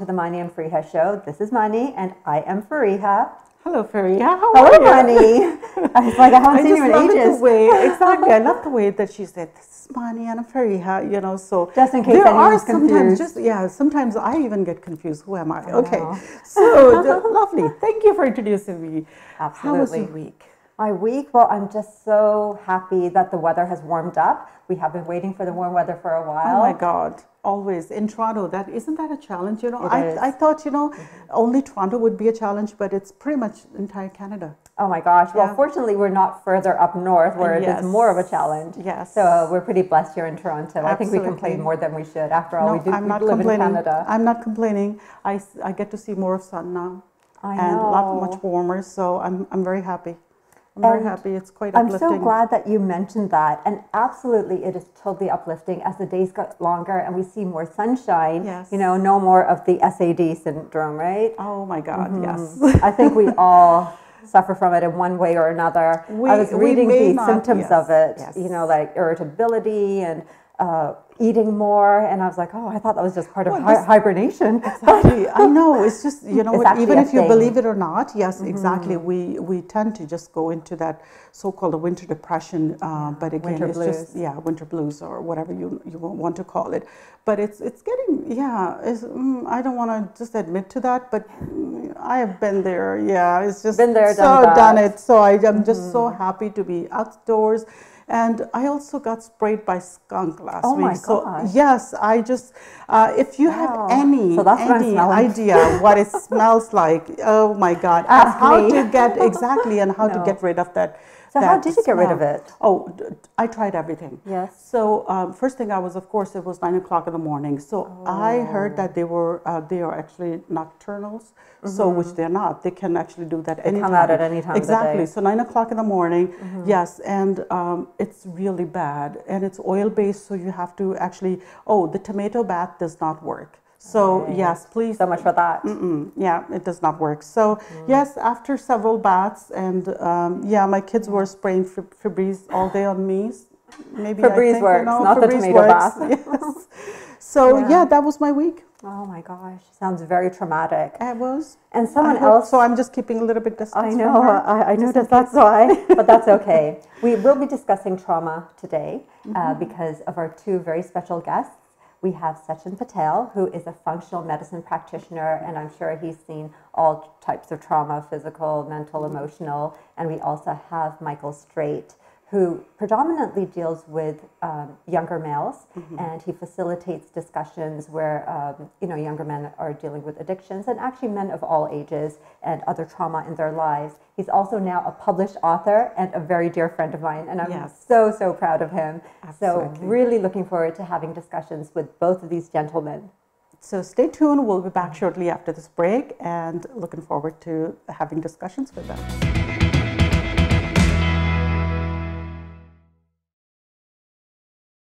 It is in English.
to the Mani and Fariha show. This is Mani and I am Fariha. Hello, Fariha. How Hello, are you? Mani. I was like, I haven't seen you in ages. Exactly. I love the way that she said, this is Mani and I'm Fariha, you know, so. Just in case anyone's confused. Sometimes I even get confused. Who am I? Okay. Know. So, lovely. Thank you for introducing me. Absolutely. How was your week? My week? Well, I'm just so happy that the weather has warmed up. We have been waiting for the warm weather for a while. Oh my God. Always in Toronto, isn't that a challenge? You know, It is. I thought, you know, only Toronto would be a challenge, but it's pretty much entire Canada. Oh my gosh. Well, Yeah. fortunately, we're not further up north where it is more of a challenge. Yes. So we're pretty blessed here in Toronto. I think we Absolutely. complain more than we should. After all, No, we I'm not live complaining. in Canada. I'm not complaining. I get to see more of sun now. I and know. a lot much warmer, so I'm very happy. I'm very happy. It's quite uplifting. I'm so glad that you mentioned that. And absolutely, it is totally uplifting as the days get longer and we see more sunshine. Yes. You know, no more of the SAD syndrome, right? Oh my God, yes. I think we all suffer from it in one way or another. I was reading the symptoms of it, you know, like irritability and eating more, and I was like, oh, I thought that was just part of hibernation. Exactly. I know. It's just, you know, even if you believe it or not, yes, exactly. We tend to just go into that so-called winter depression, but again, winter it's blues. just, winter blues or whatever you want to call it. But it's getting, I don't want to just admit to that, but I have been there. Yeah, it's just been there, done it. So I'm just so happy to be outdoors. And I also got sprayed by skunk last week. Oh my so gosh. yes, I just if you have any idea what it smells like, oh my God, Ask how me. to get and how to get rid of that. So how did you get rid of it? Oh, I tried everything. Yes. So first thing it was 9 o'clock in the morning. So I heard that they are actually nocturnals. So which they're not. They can actually do that anytime. They come out at any time Exactly. of the day. So 9 o'clock in the morning. Yes, and it's really bad, and it's oil based. So you have to actually. Oh, the tomato bath does not work. So yes, please. So much for that. Yeah, it does not work. So yes, after several baths and my kids were spraying Febreze all day on me. Maybe Febreze works, not Febreze the tomato bath. Yes. So that was my week. Oh my gosh, sounds very traumatic. It was. And someone else. So I'm just keeping a little bit distance. I know. I noticed that's why, but that's okay. We will be discussing trauma today because of our two very special guests. We have Sachin Patel, who is a functional medicine practitioner, and I'm sure he's seen all types of trauma, physical, mental, emotional. And we also have Michael Straight, who predominantly deals with younger males, and he facilitates discussions where younger men are dealing with addictions, and actually men of all ages and other trauma in their lives. He's also now a published author and a very dear friend of mine, and I'm so proud of him. Absolutely. So really looking forward to having discussions with both of these gentlemen. So stay tuned. We'll be back shortly after this break, and looking forward to having discussions with them.